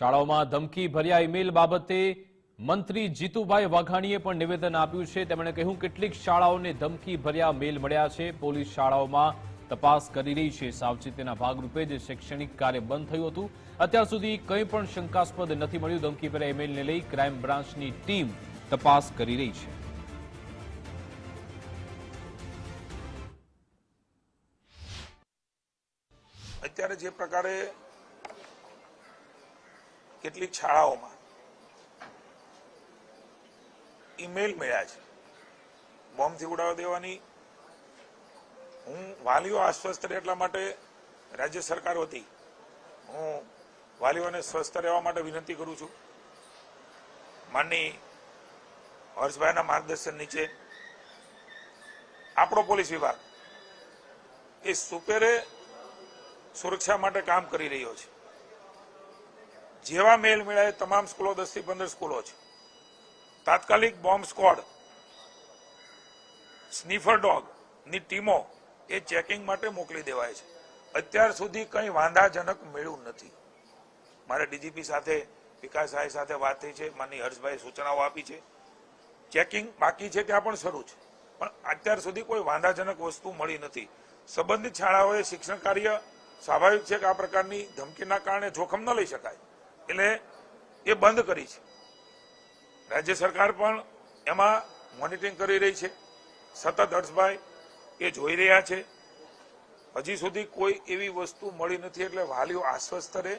શાળાઓમાં ધમકી ભર્યા ઈમેલ બાબતે મંત્રી જીતુભાઈ વાઘાણીએ પણ નિવેદન આપ્યું છે। તેમણે કહ્યું કેટલીક શાળાઓને ધમકી ભર્યા મેલ મળ્યા છે। પોલીસ શાળાઓમાં તપાસ કરી રહી છે। સાવચેતીના ભાગરૂપે જ શૈક્ષણિક કાર્ય બંધ થયું હતું। અત્યાર સુધી કંઈ પણ શંકાસ્પદ નથી મળ્યું। ધમકી ભર્યા ઈમેલને લઈ ક્રાઇમ બ્રાન્ચની ટીમ તપાસ કરી રહી છે। અત્યારે જે પ્રકારે કેટલીક શાળાઓમાં ઈમેલ મળ્યા છે બોમ્બથી ઉડાવી દેવાની, હું વાલીઓ આશ્વસ્ત રહે એટલા માટે રાજ્ય સરકાર વતી હું વાલીઓને સ્વસ્થ રહેવા માટે વિનંતી કરું છું। માનની હર્ષભાઈના માર્ગદર્શન નીચે આપણો પોલીસ વિભાગ એ સુપેરે સુરક્ષા માટે કામ કરી રહ્યો છે। જેવા મેલ મળ્યા તમામ સ્કૂલો 10 થી 15 સ્કૂલો છે, તાત્કાલિક બોમ્બ સ્ક્વોડ, સ્નીફર ડોગ ની ટીમો એ ચેકિંગ માટે મોકલી દેવાય છે। અત્યાર સુધી કંઈ વાંધાજનક મળ્યું નથી। મારે ડીજીપી સાથે વિકાસભાઈ સાથે વાત થઈ છે, માનની હર્ષભાઈ સૂચનાઓ આપી છે, ચેકિંગ બાકી છે, ત્યાં પણ શરૂ છે, પણ અત્યાર સુધી કોઈ વાંધાજનક વસ્તુ મળી નથી। સંબંધિત શાળાઓએ શિક્ષણ કાર્ય સ્વાભાવિક છે કે આ પ્રકારની ધમકીના કારણે જોખમ ન લઈ શકાય એટલે એ બંધ કરી છે। રાજ્ય સરકાર પણ એમાં મોનિટરિંગ કરી રહી છે, સતત હર્ષભાઈ એ જોઈ રહ્યા છે। હજી સુધી કોઈ એવી વસ્તુ મળી નથી એટલે વાલીઓ આશ્વસ્ત રહે।